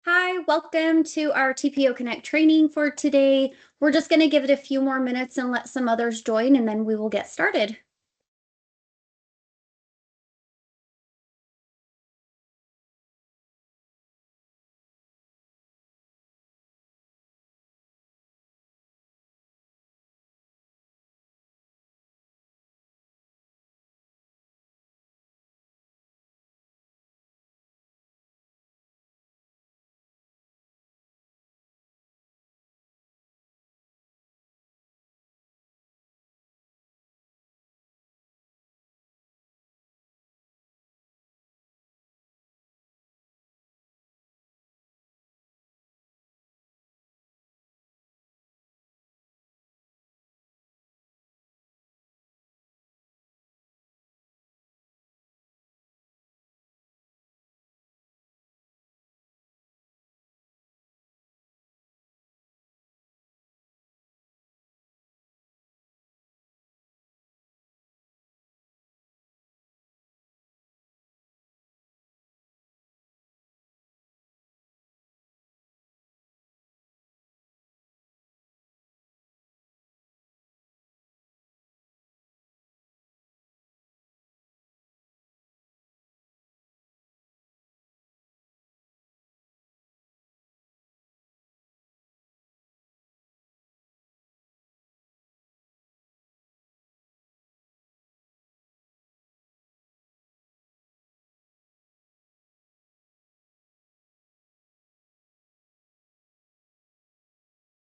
Hi, welcome to our TPO Connect training for today. We're just going to give it a few more minutes and let some others join, and then we will get started.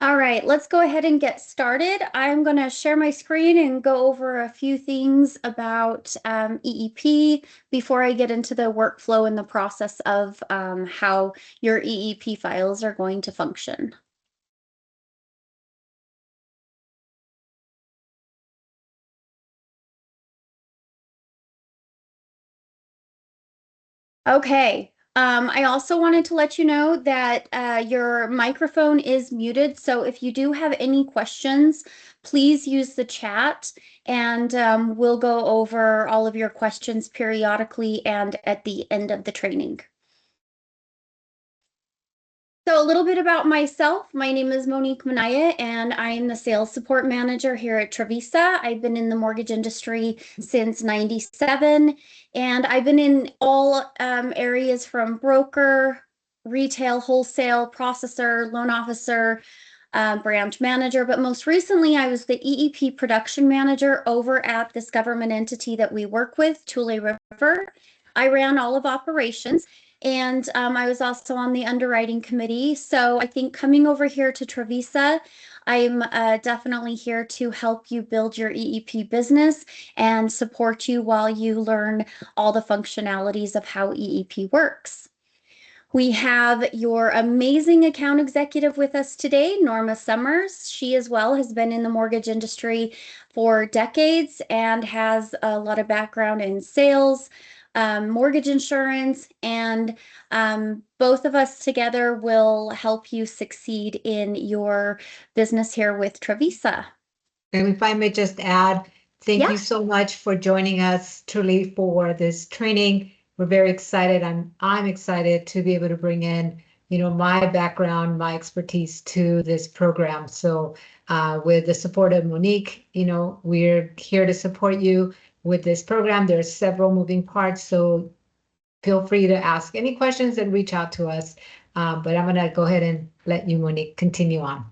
All right, let's go ahead and get started. I'm going to share my screen and go over a few things about EEP before I get into the workflow and the process of how your EEP files are going to function. Okay. I also wanted to let you know that your microphone is muted. So if you do have any questions, please use the chat and we'll go over all of your questions periodically and at the end of the training. So a little bit about myself. My name is Monique Manaya, and I am the sales support manager here at Trevisa. I've been in the mortgage industry since '97, and I've been in all areas from broker, retail, wholesale, processor, loan officer, branch manager. But most recently, I was the EEP production manager over at this government entity that we work with, Tule River. I ran all of operations. And I was also on the underwriting committee. So I think coming over here to Trevisa, I'm definitely here to help you build your EEP business and support you while you learn all the functionalities of how EEP works. We have your amazing account executive with us today, Norma Summers. She as well has been in the mortgage industry for decades and has a lot of background in sales, mortgage insurance, and both of us together will help you succeed in your business here with Trevisa. And if I may just add, thank Yeah. you so much for joining us truly for this training. We're very excited. I'm excited to be able to bring in, my background, my expertise to this program. So with the support of Monique, we're here to support you with this program. There's several moving parts, so feel free to ask any questions and reach out to us. But I'm going to go ahead and let you, Monique, continue on.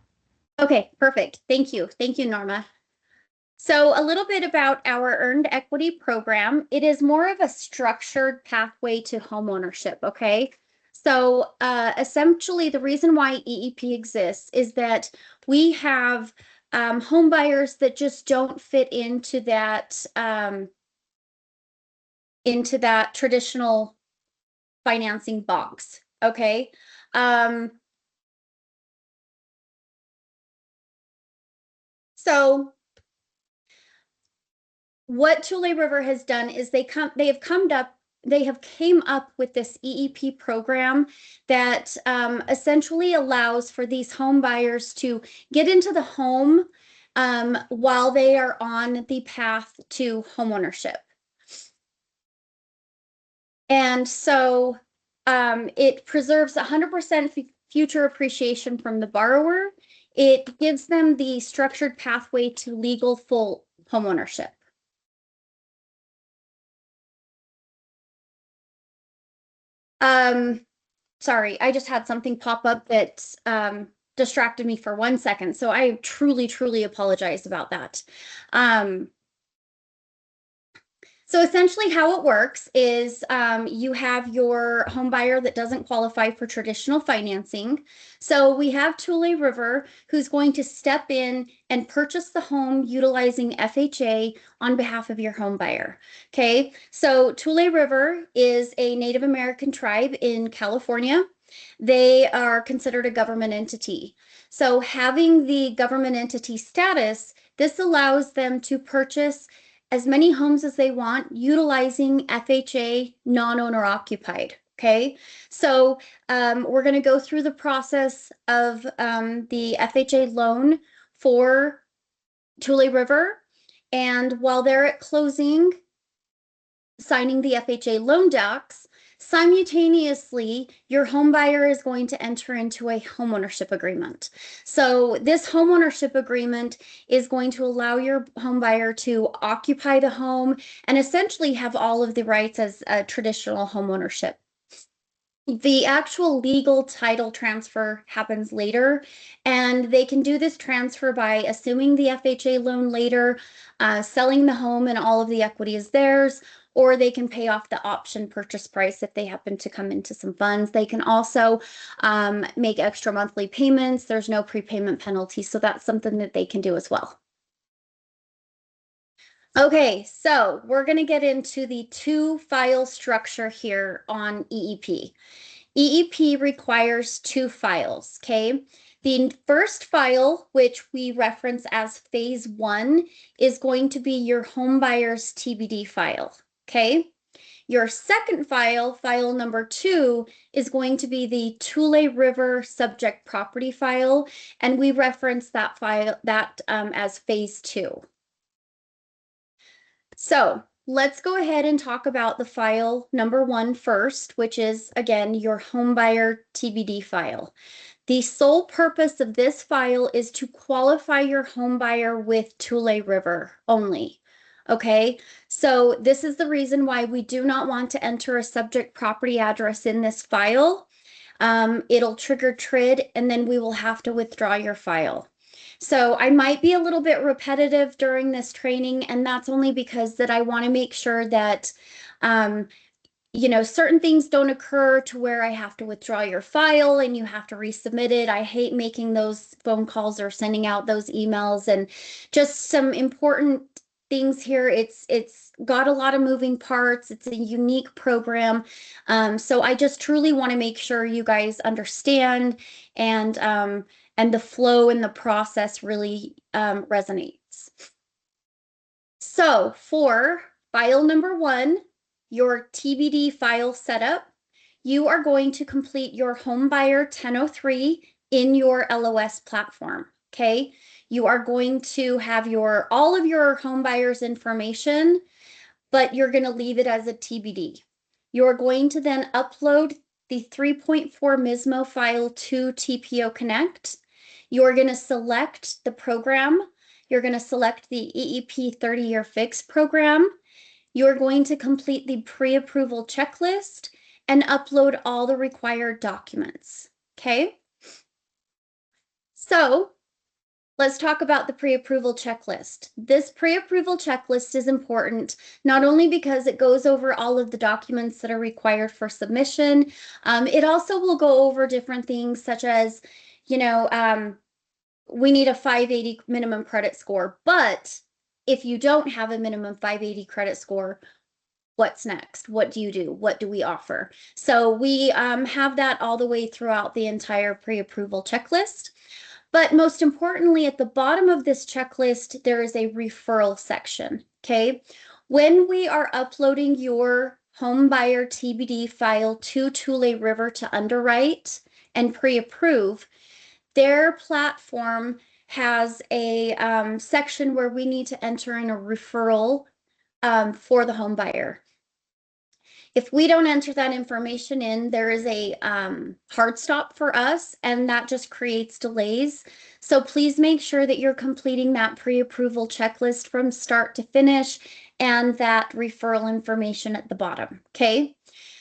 Okay, perfect. Thank you. Thank you, Norma. So a little bit about our earned equity program. It is more of a structured pathway to homeownership, okay? So essentially the reason why EEP exists is that we have home buyers that just don't fit into that traditional financing box, okay? So what Tule River has done is they have came up with this EEP program that essentially allows for these home buyers to get into the home while they are on the path to homeownership. And so it preserves 100% future appreciation from the borrower. It gives them the structured pathway to legal full homeownership. Sorry, I just had something pop up that distracted me for 1 second. So I truly, truly apologize about that. So essentially how it works is you have your home buyer that doesn't qualify for traditional financing. So we have Tule River who's going to step in and purchase the home utilizing FHA on behalf of your home buyer. Okay, so Tule River is a Native American tribe in California. They are considered a government entity. So having the government entity status, this allows them to purchase as many homes as they want utilizing FHA non-owner occupied. Okay, so we're going to go through the process of the FHA loan for Tule River. And while they're at closing, signing the FHA loan docs, simultaneously, your home buyer is going to enter into a homeownership agreement. So this homeownership agreement is going to allow your home buyer to occupy the home and essentially have all of the rights as a traditional homeownership. The actual legal title transfer happens later, and they can do this transfer by assuming the FHA loan later, selling the home and all of the equity is theirs, or they can pay off the option purchase price if they happen to come into some funds. They can also make extra monthly payments. There's no prepayment penalty, so that's something that they can do as well. Okay, so we're going to get into the two file structure here on EEP. EEP requires two files, okay? The first file, which we reference as phase 1, is going to be your home buyer's TBD file, okay? Your second file, file number 2, is going to be the Tule River subject property file, and we reference that file as phase 2. So let's go ahead and talk about the file number 1 first, which is, again, your homebuyer TBD file. The sole purpose of this file is to qualify your homebuyer with Tule River only. Okay, so this is the reason why we do not want to enter a subject property address in this file. It'll trigger TRID, and then we will have to withdraw your file. So I might be a little bit repetitive during this training, and that's only because that I want to make sure that, certain things don't occur to where I have to withdraw your file and you have to resubmit it. I hate making those phone calls or sending out those emails, and just some important things here. It's got a lot of moving parts. It's a unique program. So I just truly want to make sure you guys understand, and the flow and the process really resonates. So for file number 1, your TBD file setup, you are going to complete your homebuyer 1003 in your LOS platform. Okay, you are going to have all of your homebuyers information, but you're going to leave it as a TBD. You're going to then upload the 3.4 MISMO file to TPO Connect. You're going to select the program. You're going to select the EEP 30-year fix program. You're going to complete the pre-approval checklist and upload all the required documents. Okay? So let's talk about the pre-approval checklist. This pre-approval checklist is important, not only because it goes over all of the documents that are required for submission, it also will go over different things such as, we need a 580 minimum credit score, but if you don't have a minimum 580 credit score, what's next? What do you do? What do we offer? So we have that all the way throughout the entire pre-approval checklist. But most importantly, at the bottom of this checklist, there is a referral section, okay? When we are uploading your home buyer TBD file to Tule River to underwrite and pre-approve, their platform has a section where we need to enter in a referral for the home buyer. If we don't enter that information in, there is a hard stop for us, and that just creates delays. So please make sure that you're completing that pre-approval checklist from start to finish and that referral information at the bottom, okay?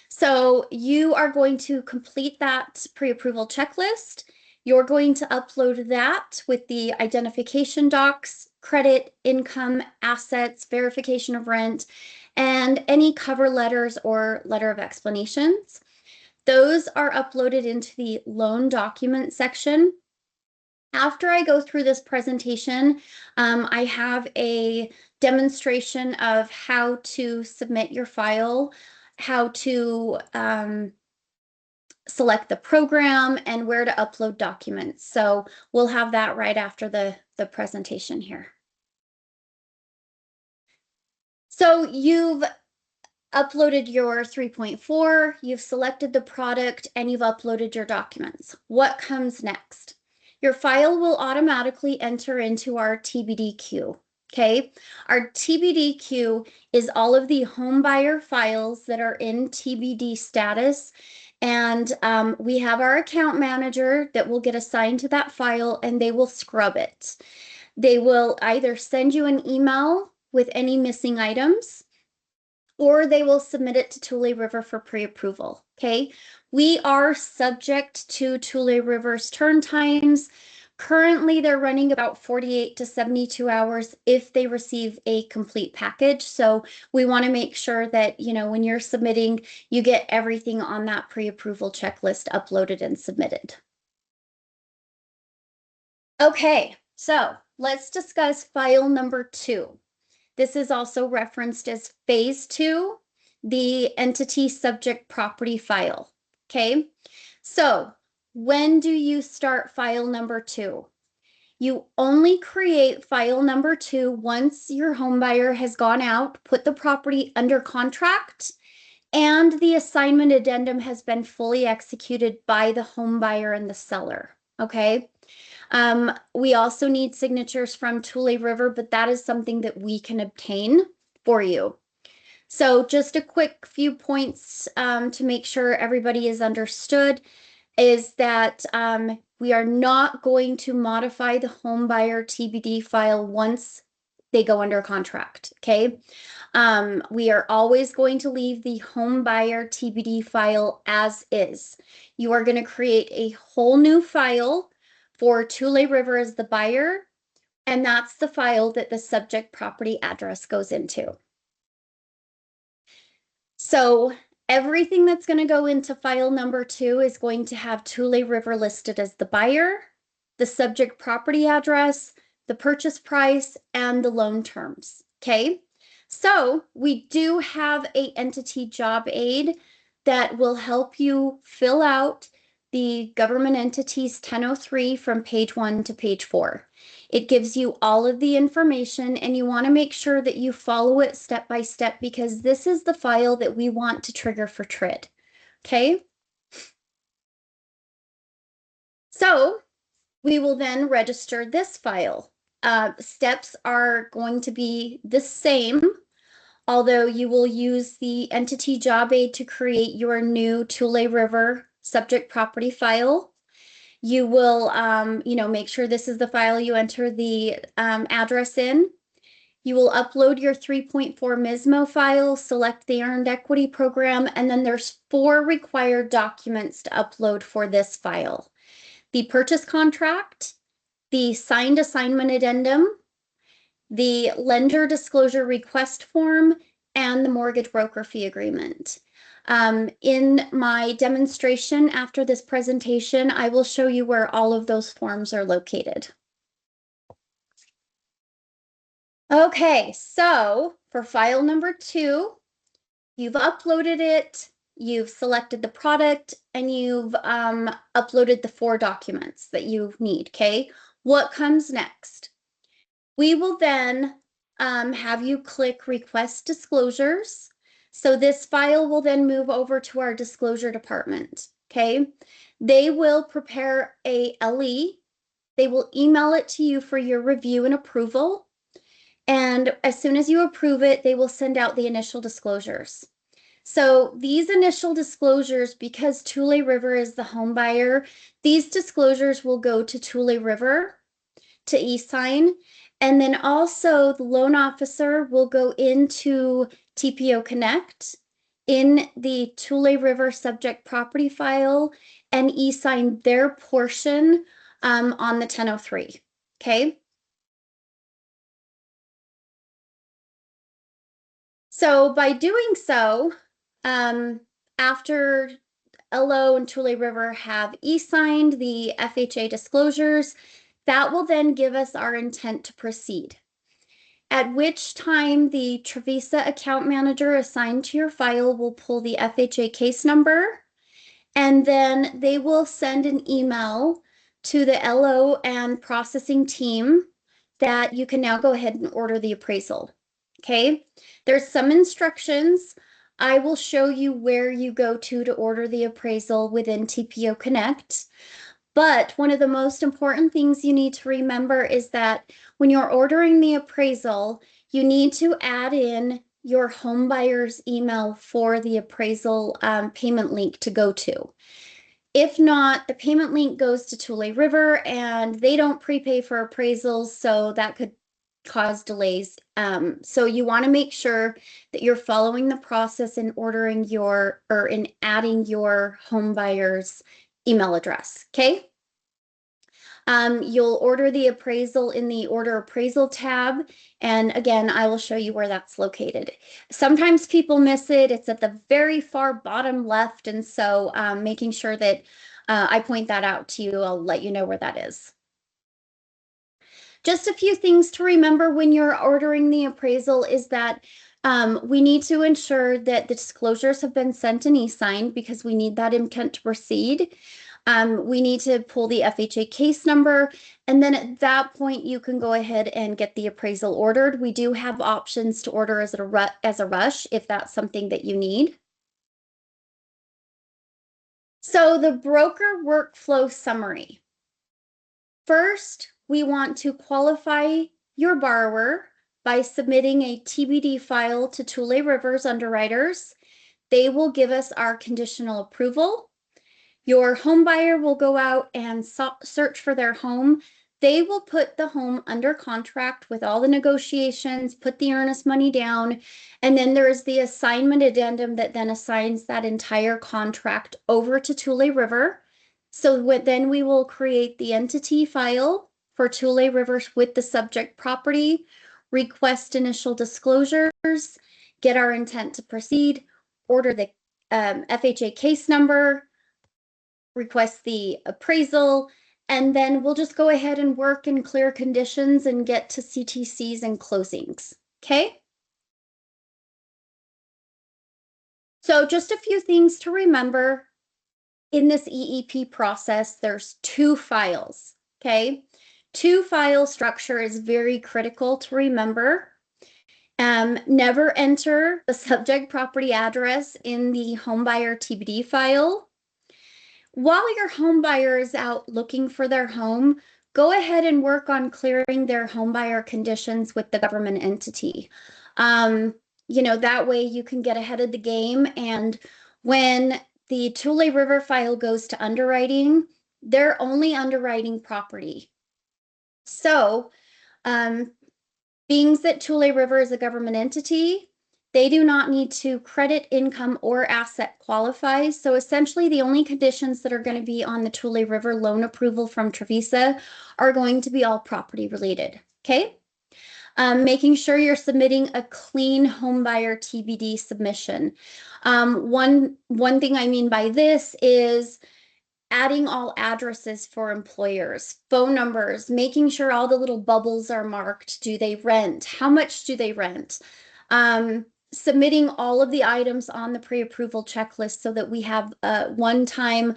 So you are going to complete that pre-approval checklist. You're going to upload that with the identification docs, credit, income, assets, verification of rent, and any cover letters or letter of explanations. Those are uploaded into the loan document section. After I go through this presentation, I have a demonstration of how to submit your file, how to select the program, and where to upload documents. So we'll have that right after the presentation here. So you've uploaded your 3.4, you've selected the product, and you've uploaded your documents. What comes next? Your file will automatically enter into our TBD queue. Okay, our TBD queue is all of the home buyer files that are in TBD status. And we have our account manager that will get assigned to that file, and they will scrub it. They will either send you an email with any missing items, or they will submit it to Tule River for pre-approval, okay? We are subject to Tule River's turn times. Currently, they're running about 48 to 72 hours if they receive a complete package. So we want to make sure that, you know, when you're submitting, you get everything on that pre-approval checklist uploaded and submitted. Okay, so let's discuss file number 2. This is also referenced as phase 2, the entity subject property file. Okay, so when do you start file number 2? You only create file number 2 once your home buyer has gone out, put the property under contract, and the assignment addendum has been fully executed by the home buyer and the seller. Okay. We also need signatures from Tule River, but that is something that we can obtain for you. So just a quick few points to make sure everybody is understood is that we are not going to modify the home buyer TBD file once they go under contract, okay? We are always going to leave the home buyer TBD file as is. You are going to create a whole new file for Tule River as the buyer, and that's the file that the subject property address goes into. So everything that's going to go into file number 2 is going to have Tule River listed as the buyer, the subject property address, the purchase price, and the loan terms. Okay, so we do have a entity job aid that will help you fill out the government entities 1003 from page 1 to page 4. It gives you all of the information, and you want to make sure that you follow it step by step because this is the file that we want to trigger for TRID. Okay? So we will then register this file. Steps are going to be the same, although you will use the entity job aid to create your new Tule River subject property file. You will, make sure this is the file you enter the address in. You will upload your 3.4 MISMO file, select the Earned Equity Program, and then there's 4 required documents to upload for this file. The purchase contract, the signed assignment addendum, the lender disclosure request form, and the mortgage broker fee agreement. In my demonstration after this presentation, I will show you where all of those forms are located. Okay, so for file number 2, you've uploaded it, you've selected the product, and you've uploaded the 4 documents that you need, okay? What comes next? We will then have you click Request Disclosures. So this file will then move over to our disclosure department, okay? They will prepare a LE. They will email it to you for your review and approval. And as soon as you approve it, they will send out the initial disclosures. So these initial disclosures, because Tule River is the home buyer, these disclosures will go to Tule River to e-sign. And then also the loan officer will go into TPO Connect in the Tule River subject property file and e-sign their portion on the 1003. Okay. So by doing so, after LO and Tule River have e-signed the FHA disclosures, that will then give us our intent to proceed. At which time the Trevisa account manager assigned to your file will pull the FHA case number, and then they will send an email to the LO and processing team that you can now go ahead and order the appraisal. Okay, there's some instructions. I will show you where you go to order the appraisal within TPO Connect. But one of the most important things you need to remember is that when you're ordering the appraisal, you need to add in your home buyer's email for the appraisal payment link to go to. If not, the payment link goes to Tule River and they don't prepay for appraisals, so that could cause delays. So you want to make sure that you're following the process in ordering your or in adding your home buyer's email address. Okay. You'll order the appraisal in the order appraisal tab. And again, I will show you where that's located. Sometimes people miss it. It's at the very far bottom left. And so making sure that I point that out to you, I'll let you know where that is. Just a few things to remember when you're ordering the appraisal is that we need to ensure that the disclosures have been sent and e-signed because we need that intent to proceed. We need to pull the FHA case number, and then at that point you can go ahead and get the appraisal ordered. We do have options to order as a rush if that's something that you need. So the broker workflow summary. First, we want to qualify your borrower by submitting a TBD file to Tule Rivers underwriters. They will give us our conditional approval. Your home buyer will go out and search for their home. They will put the home under contract with all the negotiations, put the earnest money down, and then there is the assignment addendum that then assigns that entire contract over to Tule River. So then we will create the entity file for Tule Rivers with the subject property, request initial disclosures, get our intent to proceed, order the FHA case number, request the appraisal, and then we'll just go ahead and work in clear conditions and get to CTCs and closings. Okay? So just a few things to remember. In this EEP process, there's 2 files. Okay? 2 file structure is very critical to remember. Never enter the subject property address in the homebuyer TBD file. While your home buyer is out looking for their home, go ahead and work on clearing their home buyer conditions with the government entity. That way you can get ahead of the game. And when the Tule River file goes to underwriting, they're only underwriting property. So, being that Tule River is a government entity, they do not need to credit, income, or asset qualify. So essentially the only conditions that are going to be on the Tule River loan approval from Trevisa are going to be all property related. Okay. Making sure you're submitting a clean homebuyer TBD submission. One thing I mean by this is adding all addresses for employers, phone numbers, making sure all the little bubbles are marked. Do they rent? How much do they rent? Submitting all of the items on the pre-approval checklist so that we have a one-time,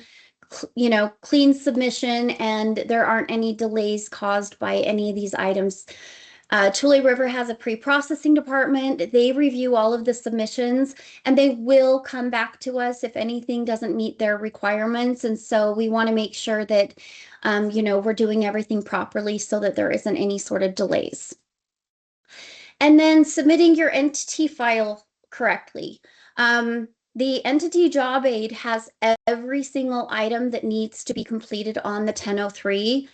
clean submission and there aren't any delays caused by any of these items. Tule River has a pre-processing department. They review all of the submissions and they will come back to us if anything doesn't meet their requirements. And so we want to make sure that, we're doing everything properly so that there isn't any sort of delays. And then submitting your entity file correctly. The entity job aid has every single item that needs to be completed on the 1003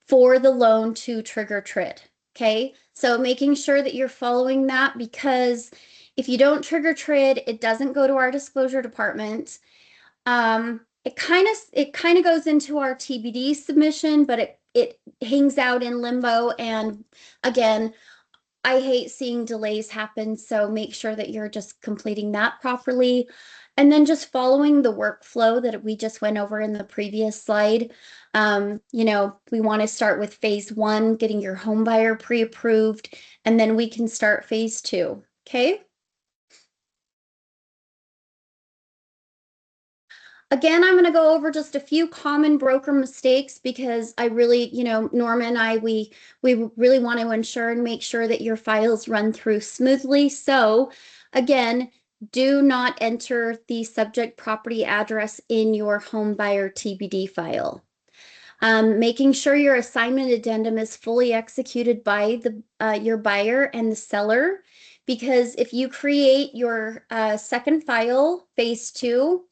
for the loan to trigger TRID. Okay, so making sure that you're following that, because if you don't trigger TRID, it doesn't go to our disclosure department. It kind of goes into our TBD submission, but it hangs out in limbo. And again, I hate seeing delays happen, so make sure that you're just completing that properly. And then just following the workflow that we just went over in the previous slide. We want to start with phase 1, getting your home buyer pre-approved, and then we can start phase 2. Okay. Again, I'm going to go over just a few common broker mistakes, because I really, Norma and I, we really want to ensure and make sure that your files run through smoothly. So again, do not enter the subject property address in your home buyer TBD file. Making sure your assignment addendum is fully executed by your buyer and the seller, because if you create your second file, phase 2,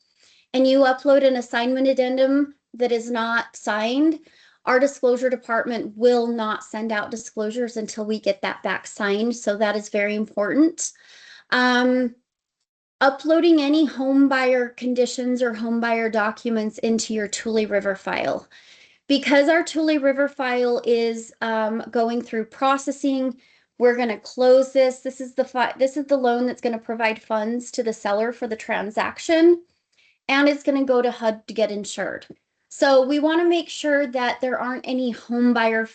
and you upload an assignment addendum that is not signed, our disclosure department will not send out disclosures until we get that back signed. So that is very important. Uploading any home buyer conditions or home buyer documents into your Tule River file. Because our Tule River file is going through processing, we're going to close this. This is the loan that's going to provide funds to the seller for the transaction, and it's going to go to HUD to get insured. So we want to make sure that there aren't any home buyer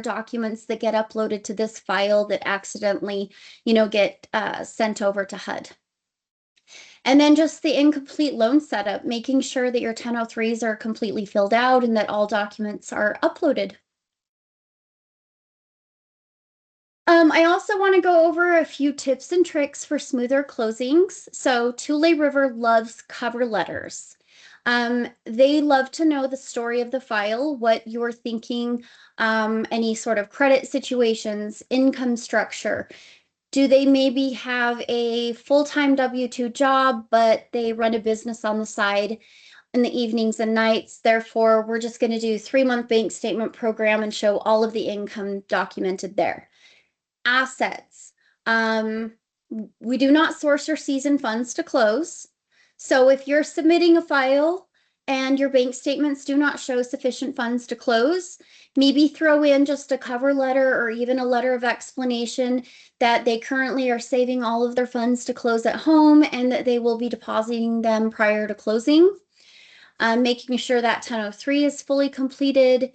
documents that get uploaded to this file that accidentally, get sent over to HUD. And then just the incomplete loan setup, making sure that your 1003s are completely filled out and that all documents are uploaded. I also want to go over a few tips and tricks for smoother closings. So Tule River loves cover letters. They love to know the story of the file, what you're thinking, any sort of credit situations, income structure. Do they maybe have a full-time W-2 job, but they run a business on the side in the evenings and nights? Therefore, we're just going to do 3-month bank statement program and show all of the income documented there. Assets. We do not source or season funds to close. So if you're submitting a file and your bank statements do not show sufficient funds to close, maybe throw in just a cover letter or even a letter of explanation that they currently are saving all of their funds to close at home and that they will be depositing them prior to closing. Making sure that 1003 is fully completed.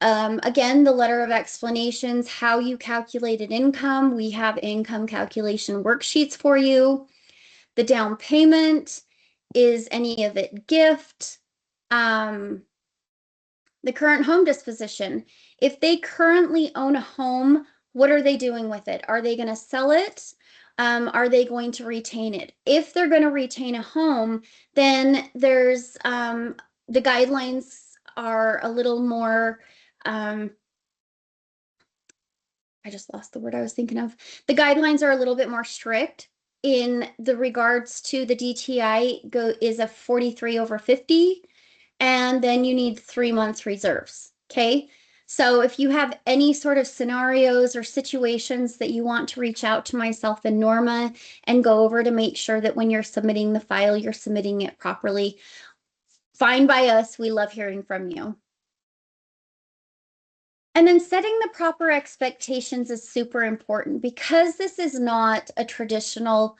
Again, the letter of explanations, how you calculated income. We have income calculation worksheets for you. The down payment, is any of it gift? The current home disposition. If they currently own a home, what are they doing with it? Are they going to sell it? Are they going to retain it? If they're going to retain a home, then there's the guidelines are a little more I just lost the word I was thinking of. The guidelines are a little bit more strict in the regards to the DTI is a 43/50, and then you need 3 months reserves. Okay. So if you have any sort of scenarios or situations that you want to reach out to myself and Norma and go over to make sure that when you're submitting the file, you're submitting it properly, fine by us. We love hearing from you. And then setting the proper expectations is super important, because this is not a traditional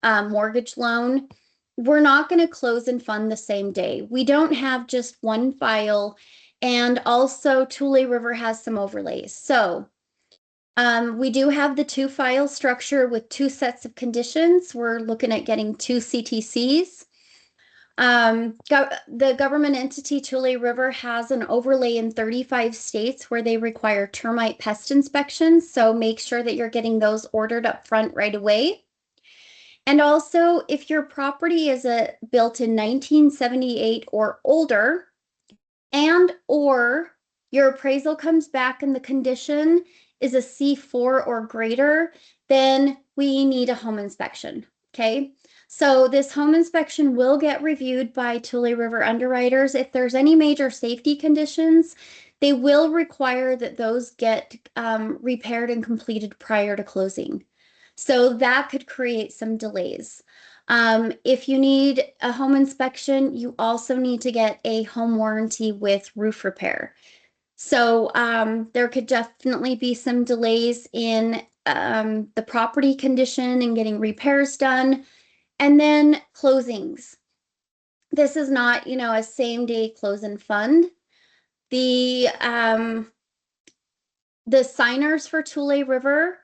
mortgage loan. We're not going to close and fund the same day. We don't have just one file. And also Tule River has some overlays. So we do have the 2-file structure with 2 sets of conditions. We're looking at getting 2 CTCs. The government entity Tule River has an overlay in 35 states where they require termite pest inspections. So make sure that you're getting those ordered up front right away. And also, if your property is built in 1978 or older, or your appraisal comes back and the condition is a C4 or greater, then we need a home inspection. Okay. So this home inspection will get reviewed by Tule River underwriters. If there's any major safety conditions, they will require that those get repaired and completed prior to closing. So that could create some delays. If you need a home inspection, you also need to get a home warranty with roof repair. So there could definitely be some delays in the property condition and getting repairs done. And then closings. This is not, a same day close and fund. The signers for Tule River,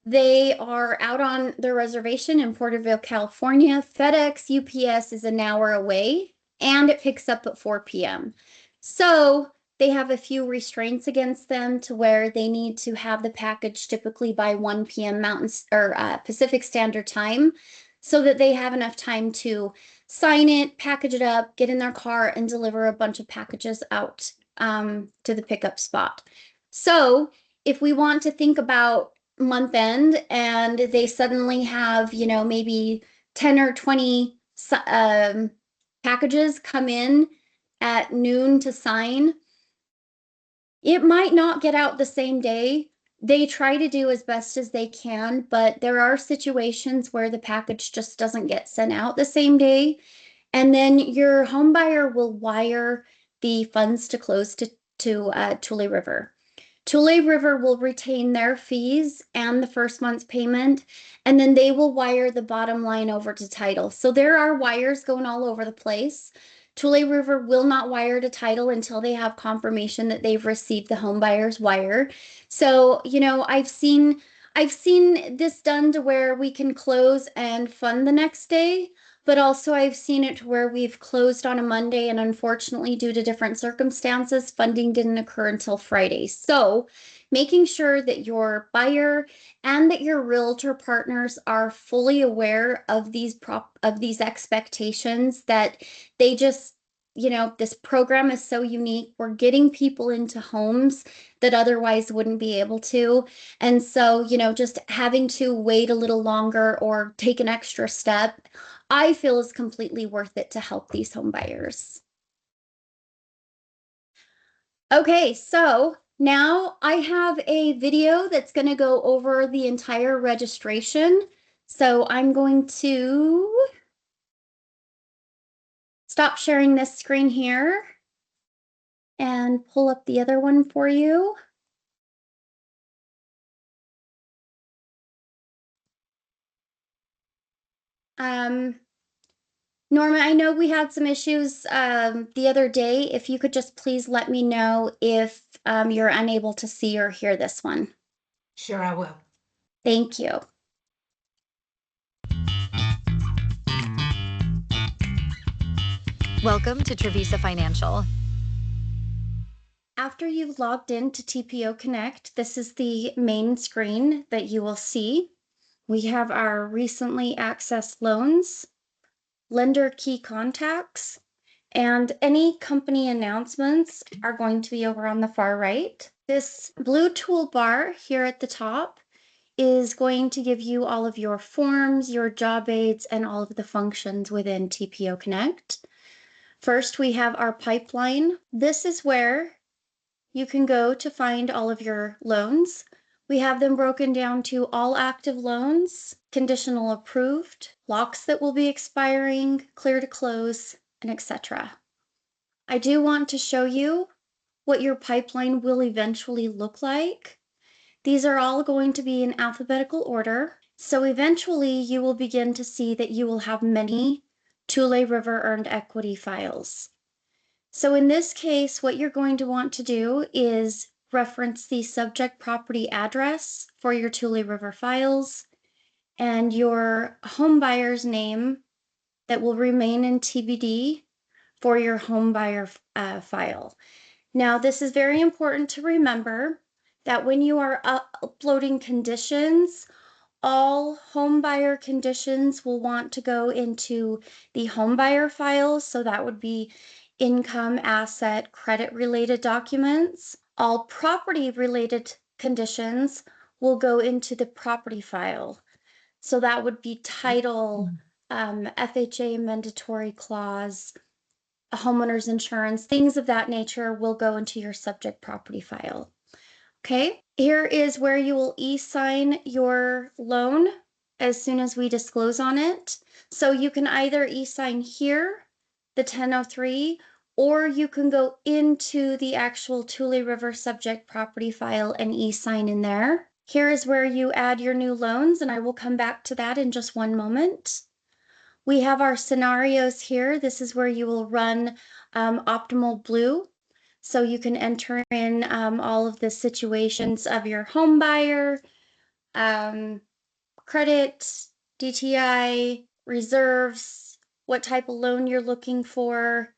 they are out on their reservation in Porterville, California. FedEx, UPS is an hour away, and it picks up at 4 p.m. So they have a few restraints against them to where they need to have the package typically by 1 p.m. Mountain or Pacific Standard Time, so that they have enough time to sign it, package it up, get in their car, and deliver a bunch of packages out to the pickup spot. So if we want to think about month end and they suddenly have, maybe 10 or 20 packages come in at noon to sign, it might not get out the same day. They try to do as best as they can, but there are situations where the package just doesn't get sent out the same day. And then your home buyer will wire the funds to close to Tule River. Tule River will retain their fees and the first month's payment, and then they will wire the bottom line over to title. So there are wires going all over the place. Tule River will not wire to title until they have confirmation that they've received the home buyer's wire. So, I've seen this done to where we can close and fund the next day, but also I've seen it where we've closed on a Monday and unfortunately due to different circumstances, funding didn't occur until Friday. So making sure that your buyer and that your realtor partners are fully aware of these expectations, that they just, this program is so unique. We're getting people into homes that otherwise wouldn't be able to. And so, just having to wait a little longer or take an extra step, I feel is completely worth it to help these home buyers. Okay, so now I have a video that's going to go over the entire registration. So I'm going to stop sharing this screen here and pull up the other one for you. Norma, I know we had some issues the other day. If you could just please let me know if you're unable to see or hear this one. Sure, I will. Thank you. Welcome to Trevisa Financial. After you've logged in to TPO Connect, this is the main screen that you will see. We have our recently accessed loans, lender key contacts, and any company announcements are going to be over on the far right. This blue toolbar here at the top is going to give you all of your forms, your job aids, and all of the functions within TPO Connect. First, we have our pipeline. This is where you can go to find all of your loans. We have them broken down to all active loans, conditional approved, locks that will be expiring, clear to close, and etc. I do want to show you what your pipeline will eventually look like. These are all going to be in alphabetical order. So eventually you will begin to see that you will have many Tule River earned equity files. So in this case, what you're going to want to do is reference the subject property address for your Tule River files and your home buyer's name that will remain in TBD for your home buyer file. Now, this is very important to remember that when you are uploading conditions, all home buyer conditions will want to go into the home buyer files. So that would be income, asset, credit related documents. All property related conditions will go into the property file. So that would be title, FHA mandatory clause, homeowner's insurance, things of that nature will go into your subject property file. Okay, here is where you will e-sign your loan as soon as we disclose on it. So you can either e-sign here, the 1003, or you can go into the actual Tule River subject property file and e-sign in there. Here is where you add your new loans, and I will come back to that in just one moment. We have our scenarios here. This is where you will run Optimal Blue. So you can enter in all of the situations of your home buyer, credit, DTI, reserves, what type of loan you're looking for,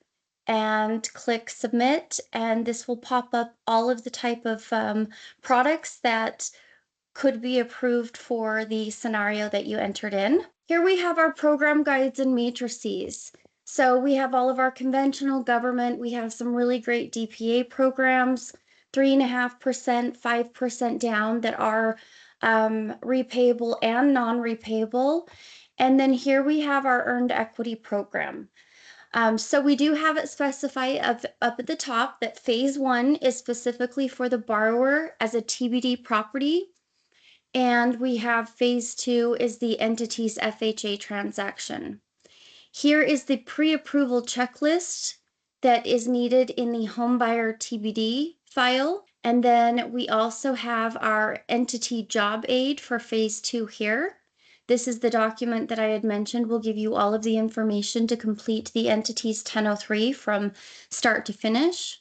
and click submit. And this will pop up all of the type of products that could be approved for the scenario that you entered in. Here we have our program guides and matrices. So we have all of our conventional government. We have some really great DPA programs, 3.5%, 5% down that are repayable and non-repayable. And then here we have our earned equity program. So we do have it specify up at the top that phase 1 is specifically for the borrower as a TBD property. And we have phase 2 is the entity's FHA transaction. Here is the pre-approval checklist that is needed in the homebuyer TBD file. And then we also have our entity job aid for phase 2 here. This is the document that I had mentioned will give you all of the information to complete the entity's 1003 from start to finish.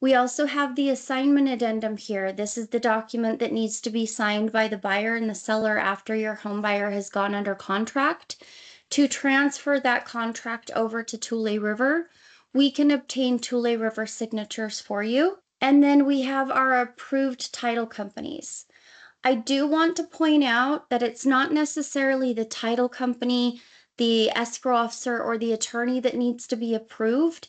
We also have the assignment addendum here. This is the document that needs to be signed by the buyer and the seller after your home buyer has gone under contract. To transfer that contract over to Tule River, we can obtain Tule River signatures for you. And then we have our approved title companies. I do want to point out that it's not necessarily the title company, the escrow officer, or the attorney that needs to be approved.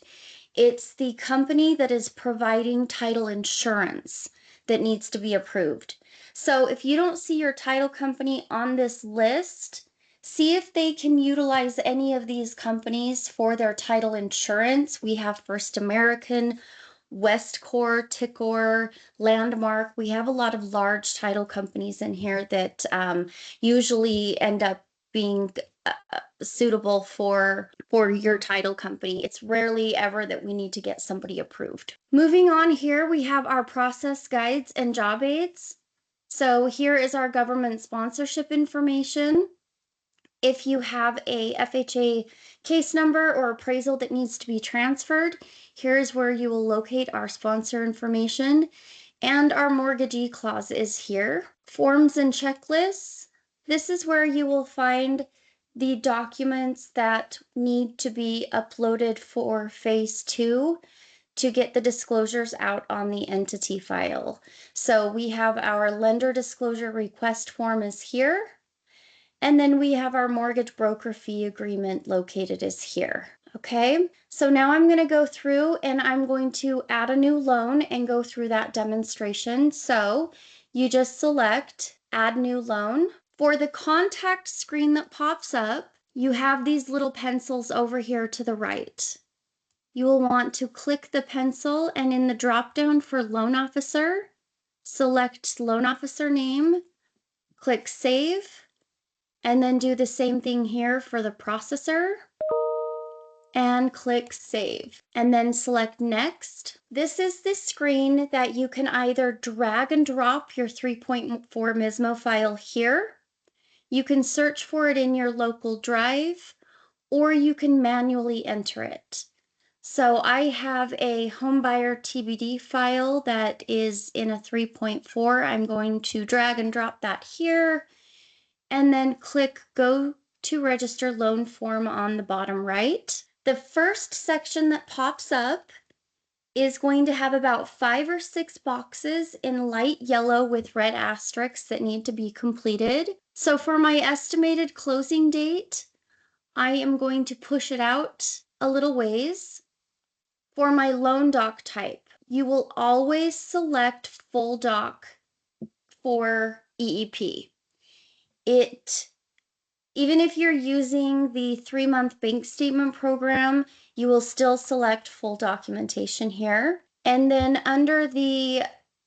It's the company that is providing title insurance that needs to be approved. So if you don't see your title company on this list, see if they can utilize any of these companies for their title insurance. We have First American, Westcor, Ticor, Landmark. We have a lot of large title companies in here that usually end up being suitable for your title company. It's rarely ever that we need to get somebody approved. Moving on here, we have our process guides and job aids. So here is our government sponsorship information. If you have a FHA case number or appraisal that needs to be transferred, here's where you will locate our sponsor information. And our mortgagee clause is here. Forms and checklists. This is where you will find the documents that need to be uploaded for phase 2 to get the disclosures out on the entity file. So we have our lender disclosure request form is here. And then we have our mortgage broker fee agreement located as here. Okay, so now I'm going to go through and I'm going to add a new loan and go through that demonstration. So you just select add new loan. For the contact screen that pops up, you have these little pencils over here to the right. You will want to click the pencil and in the drop down for loan officer, select loan officer name, click save, and then do the same thing here for the processor and click save and then select next. This is the screen that you can either drag and drop your 3.4 MISMO file here. You can search for it in your local drive or you can manually enter it. So I have a homebuyer TBD file that is in a 3.4. I'm going to drag and drop that here and then click Go to Register Loan Form on the bottom right. The first section that pops up is going to have about 5 or 6 boxes in light yellow with red asterisks that need to be completed. So for my estimated closing date, I am going to push it out a little ways. For my loan doc type, you will always select full doc for EEP. It Even if you're using the 3-month bank statement program, you will still select full documentation here. And then under the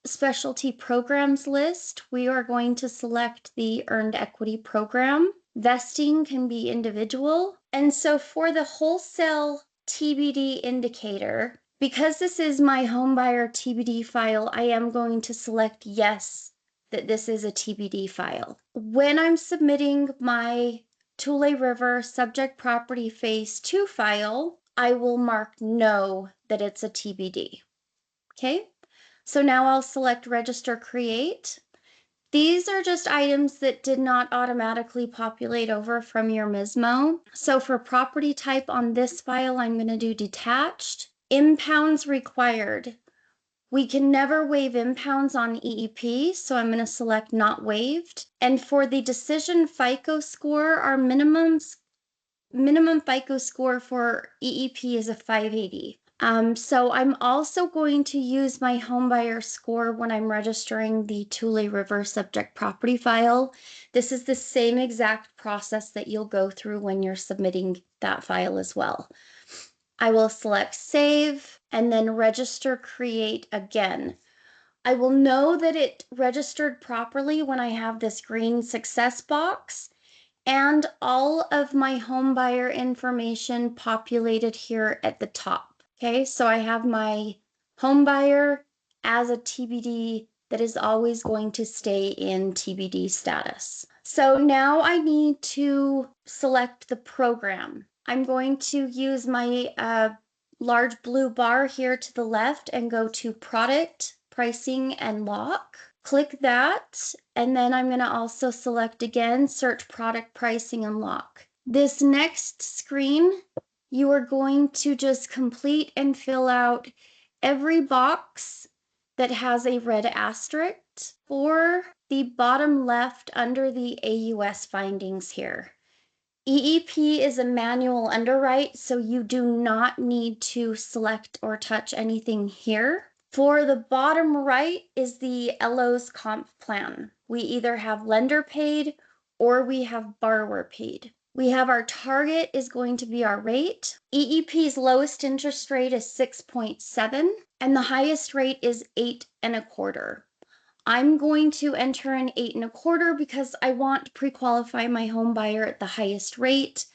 specialty programs list, we are going to select the earned equity program. Vesting can be individual. And so for the wholesale TBD indicator, because this is my homebuyer TBD file, I am going to select yes, that this is a TBD file. When I'm submitting my Tule River subject property phase 2 file, I will mark no, that it's a TBD. Okay, so now I'll select register create. These are just items that did not automatically populate over from your MISMO. So for property type on this file, I'm going to do detached. Impounds required. We can never waive impounds on EEP, so I'm going to select not waived. And for the decision FICO score, our minimum FICO score for EEP is a 580. So I'm also going to use my homebuyer score when I'm registering the Tule River subject property file. This is the same exact process that you'll go through when you're submitting that file as well. I will select save and then register create again. I will know that it registered properly when I have this green success box and all of my home buyer information populated here at the top. Okay, so I have my home buyer as a TBD that is always going to stay in TBD status. So now I need to select the program. I'm going to use my large blue bar here to the left and go to product, pricing, and lock. Click that, and then I'm going to also select again, search product pricing and lock. This next screen, you are going to just complete and fill out every box that has a red asterisk for the bottom left under the AUS findings here. EEP is a manual underwrite, so you do not need to select or touch anything here. For the bottom right is the LO's comp plan. We either have lender paid or we have borrower paid. We have our target is going to be our rate. EEP's lowest interest rate is 6.7 and the highest rate is 8.25. I'm going to enter an 8.25 because I want to pre-qualify my home buyer at the highest rate.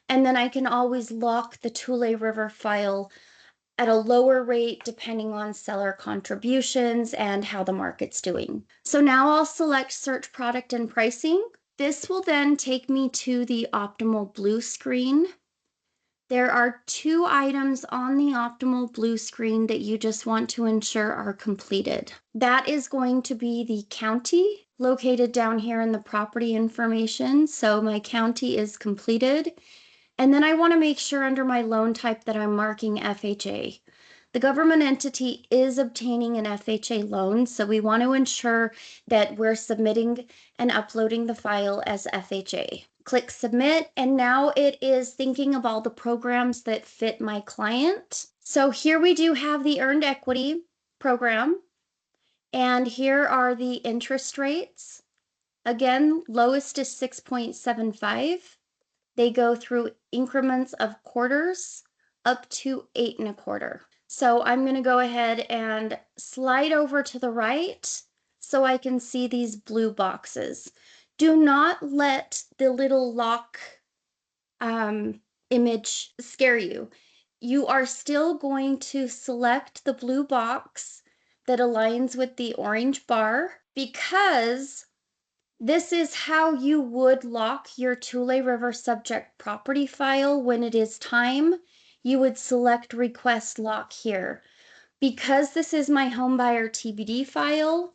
And then I can always lock the Tule River file at a lower rate depending on seller contributions and how the market's doing. So now I'll select search product and pricing. This will then take me to the optimal blue screen. There are 2 items on the optimal blue screen that you just want to ensure are completed. That is going to be the county located down here in the property information. So my county is completed. And then I want to make sure under my loan type that I'm marking FHA. The government entity is obtaining an FHA loan, so we want to ensure that we're submitting and uploading the file as FHA. Click submit, and now it is thinking of all the programs that fit my client. So here we do have the earned equity program, and here are the interest rates. Again, lowest is 6.75. They go through increments of quarters up to 8.25. So I'm going to go ahead and slide over to the right so I can see these blue boxes. Do not let the little lock image scare you. You are still going to select the blue box that aligns with the orange bar because this is how you would lock your Tule River subject property file when it is time. You would select request lock here. Because this is my homebuyer TBD file,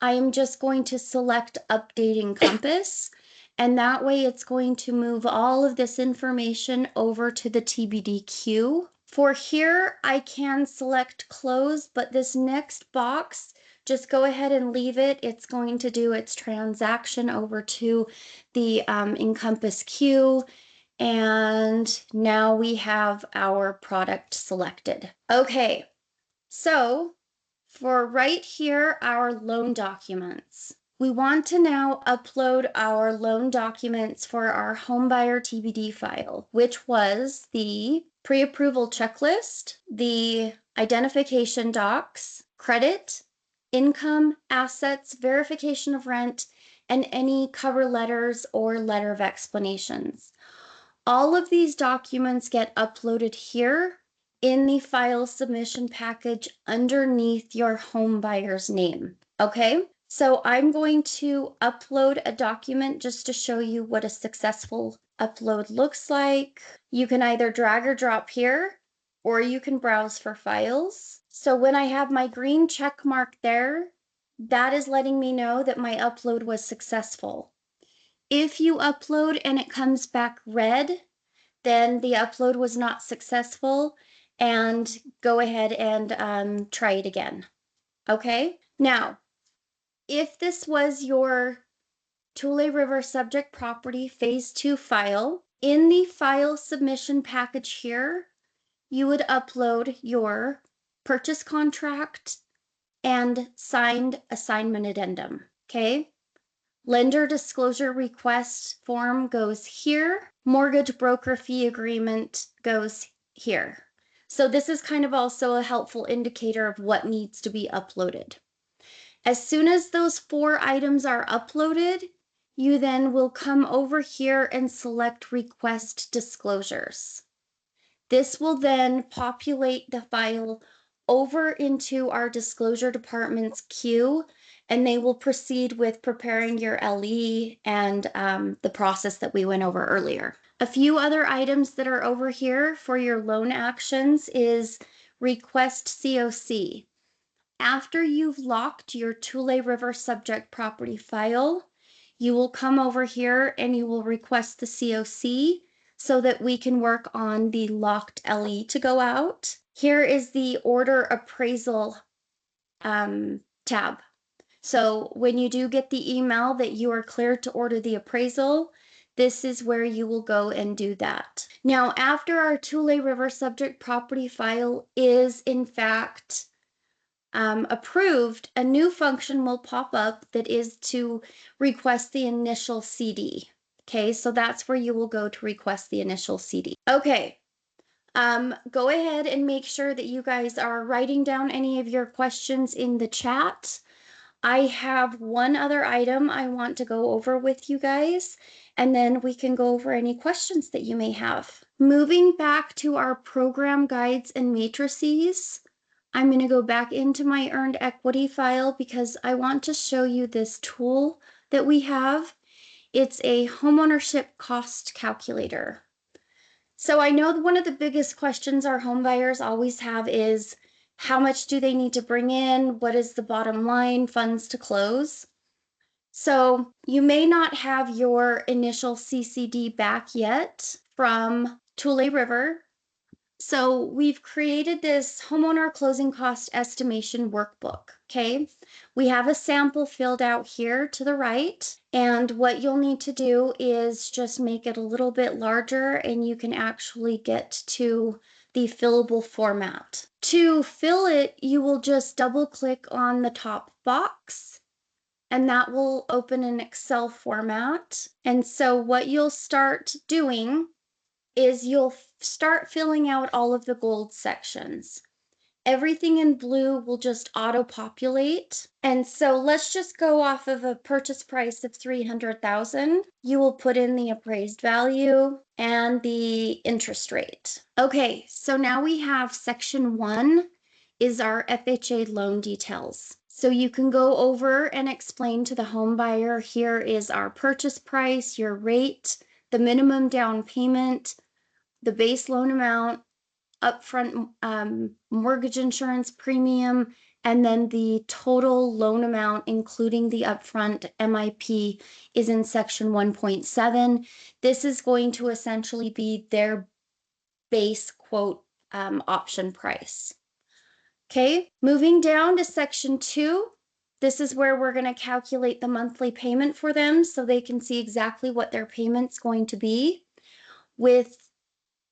I am just going to select update Encompass, and that way it's going to move all of this information over to the TBD queue. For here, I can select close, but this next box, just go ahead and leave it. It's going to do its transaction over to the Encompass queue. And now we have our product selected. Okay, so for right here, our loan documents. we want to now upload our loan documents for our homebuyer TBD file, which was the pre-approval checklist, the identification docs, credit, income, assets, verification of rent, and any cover letters or letter of explanations. All of these documents get uploaded here in the file submission package underneath your home buyer's name. Okay, so I'm going to upload a document just to show you what a successful upload looks like. You can either drag or drop here, or you can browse for files. So when I have my green check mark there, that is letting me know that my upload was successful. If you upload and it comes back red, then the upload was not successful, and go ahead and try it again. Okay, now, if this was your Tule River subject property phase 2 file, in the file submission package here, you would upload your purchase contract and signed assignment addendum. Okay, lender disclosure request form goes here. Mortgage broker fee agreement goes here. So this is kind of also a helpful indicator of what needs to be uploaded. As soon as those 4 items are uploaded, you then will come over here and select request disclosures. This will then populate the file over into our disclosure department's queue, and they will proceed with preparing your LE and the process that we went over earlier. A few other items that are over here for your loan actions is request COC. After you've locked your Tule River subject property file, you will come over here and you will request the COC so that we can work on the locked LE to go out. Here is the order appraisal tab. So when you do get the email that you are cleared to order the appraisal, this is where you will go and do that. Now, after our Tule River subject property file is in fact approved, a new function will pop up that is to request the initial CD. Okay, so that's where you will go to request the initial CD. Okay, go ahead and make sure that you guys are writing down any of your questions in the chat. I have one other item I want to go over with you guys, and then we can go over any questions that you may have. Moving back to our program guides and matrices, I'm going to go back into my earned equity file because I want to show you this tool that we have. It's a homeownership cost calculator. So I know one of the biggest questions our home buyers always have is, how much do they need to bring in? What is the bottom line, funds to close? So you may not have your initial CCD back yet from Tule River. So we've created this homeowner closing cost estimation workbook, okay? We have a sample filled out here to the right, and what you'll need to do is just make it a little bit larger and you can actually get to the fillable format. To fill it, you will just double click on the top box and that will open an Excel format. And so what you'll start doing is you'll start filling out all of the gold sections. Everything in blue will just auto-populate. And so let's just go off of a purchase price of $300,000. You will put in the appraised value and the interest rate. Okay, so now we have section 1 is our FHA loan details. So you can go over and explain to the home buyer, here is our purchase price, your rate, the minimum down payment, the base loan amount, upfront mortgage insurance premium, and then the total loan amount, including the upfront MIP, is in section 1.7. This is going to essentially be their base quote option price. Okay, moving down to section 2. This is where we're going to calculate the monthly payment for them so they can see exactly what their payment's going to be with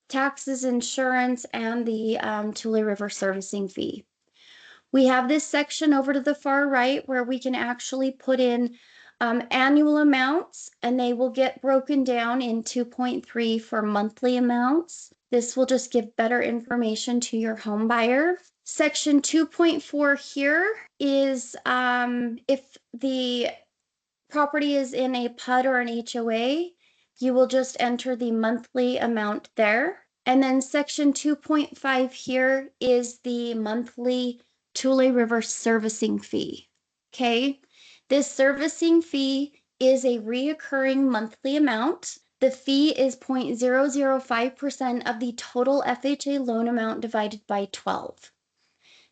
taxes, insurance, and the Tule River servicing fee. We have this section over to the far right where we can actually put in annual amounts, and they will get broken down in 2.3 for monthly amounts. This will just give better information to your home buyer. Section 2.4 here is if the property is in a PUD or an HOA, you will just enter the monthly amount there. And then section 2.5 here is the monthly Tule River servicing fee. Okay, this servicing fee is a reoccurring monthly amount. The fee is 0.005% of the total FHA loan amount divided by 12.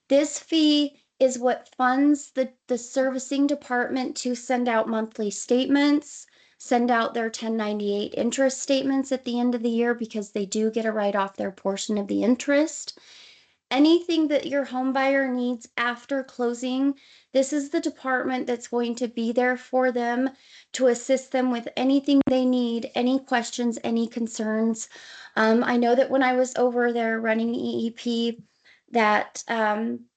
This fee is what funds the servicing department to send out monthly statements, send out their 1098 interest statements at the end of the year because they do get a write off their portion of the interest. Anything that your home buyer needs after closing, this is the department that's going to be there for them to assist them with anything they need, any questions, any concerns. I know that when I was over there running EEP, that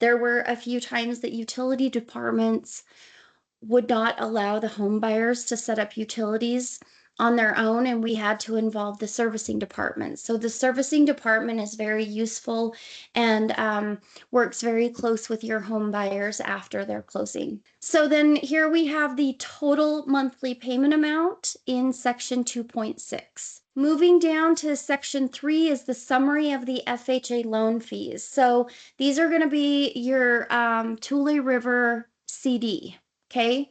there were a few times that utility departments would not allow the home buyers to set up utilities on their own, and we had to involve the servicing department. So the servicing department is very useful and works very close with your home buyers after their closing. So then here we have the total monthly payment amount in section 2.6. Moving down to section 3 is the summary of the FHA loan fees. So these are going to be your Tule River CD. Okay,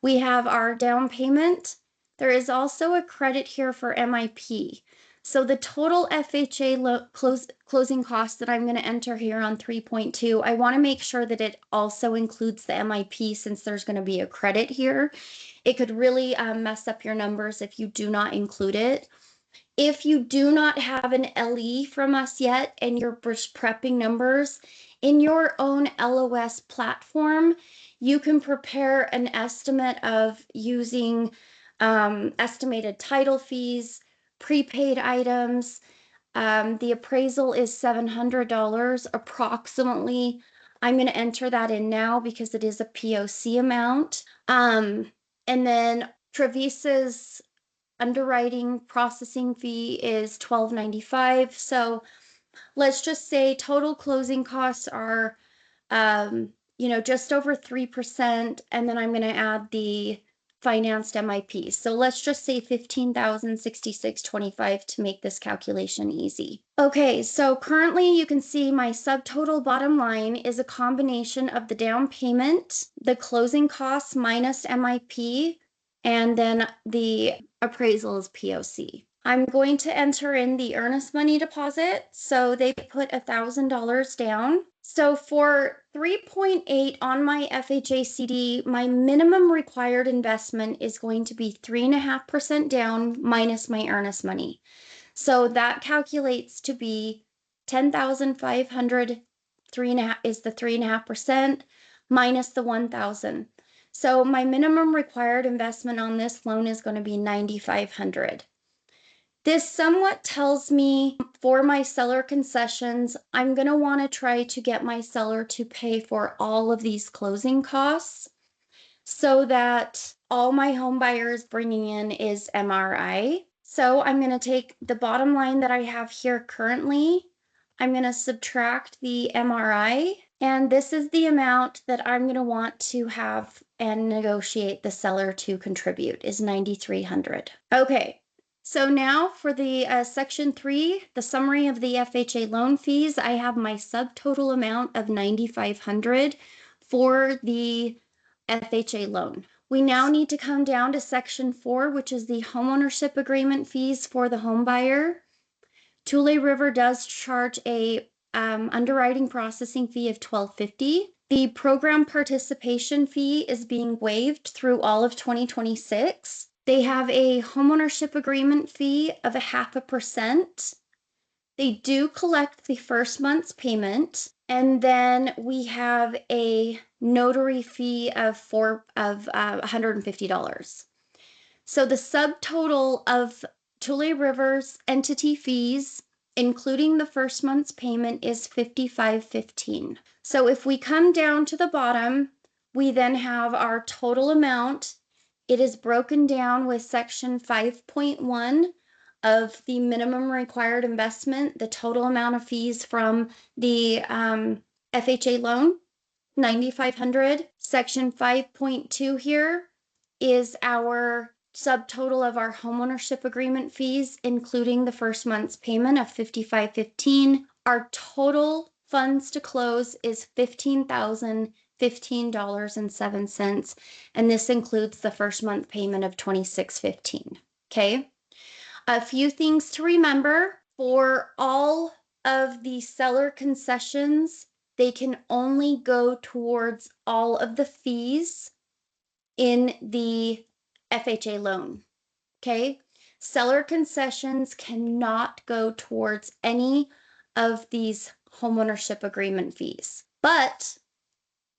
we have our down payment. There is also a credit here for MIP. So the total FHA closing costs that I'm going to enter here on 3.2, I want to make sure that it also includes the MIP since there's going to be a credit here. It could really mess up your numbers if you do not include it. If you do not have an LE from us yet and you're prepping numbers, in your own LOS platform, you can prepare an estimate of using estimated title fees, prepaid items. The appraisal is $700 approximately. I'm going to enter that in now because it is a POC amount. And then Trevisa's underwriting processing fee is $12.95. So let's just say total closing costs are, just over 3%. And then I'm going to add the financed MIP. So let's just say $15,066.25 to make this calculation easy. Okay, so currently you can see my subtotal bottom line is a combination of the down payment, the closing costs minus MIP, and then the appraisal is POC. I'm going to enter in the earnest money deposit. So they put $1,000 down. So for 3.8 on my FHA CD, my minimum required investment is going to be 3.5% down minus my earnest money. So that calculates to be 10,500. 3.5 is the 3.5% minus the 1,000. So my minimum required investment on this loan is going to be $9,500. This somewhat tells me for my seller concessions, I'm going to want to try to get my seller to pay for all of these closing costs so that all my home buyers bringing in is MRI. So I'm going to take the bottom line that I have here currently. I'm going to subtract the MRI, and this is the amount that I'm going to want to have and negotiate the seller to contribute is $9,300. Okay. So now for the section 3, the summary of the FHA loan fees, I have my subtotal amount of $9,500 for the FHA loan. We now need to come down to section 4, which is the homeownership agreement fees for the home buyer. Tule River does charge a underwriting processing fee of $12.50. The program participation fee is being waived through all of 2026. They have a homeownership agreement fee of 0.5%. They do collect the first month's payment, and then we have a notary fee of $150. So the subtotal of Tule River's entity fees, including the first month's payment, is $55.15. So if we come down to the bottom, we then have our total amount It is broken down with section 5.1 of the minimum required investment, the total amount of fees from the FHA loan, $9,500. Section 5.2 here is our subtotal of our homeownership agreement fees, including the first month's payment of $5,515. Our total funds to close is $15,015.07, and this includes the first month payment of $2,615. Okay. A few things to remember for all of the seller concessions, they can only go towards all of the fees in the FHA loan. Okay. Seller concessions cannot go towards any of these homeownership agreement fees, but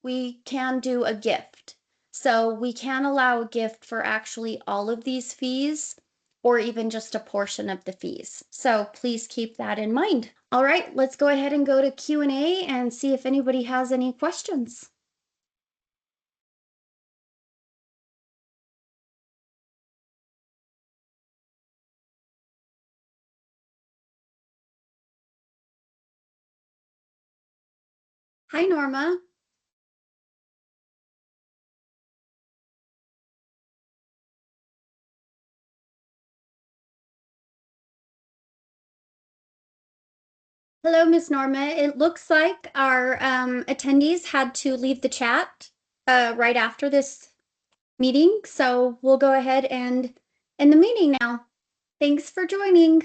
we can do a gift. So we can allow a gift for actually all of these fees or even just a portion of the fees. So please keep that in mind. All right, let's go ahead and go to Q&A and see if anybody has any questions. Hi, Norma. Hello, Miss Norma. It looks like our attendees had to leave the chat right after this meeting, so we'll go ahead and end the meeting now. Thanks for joining.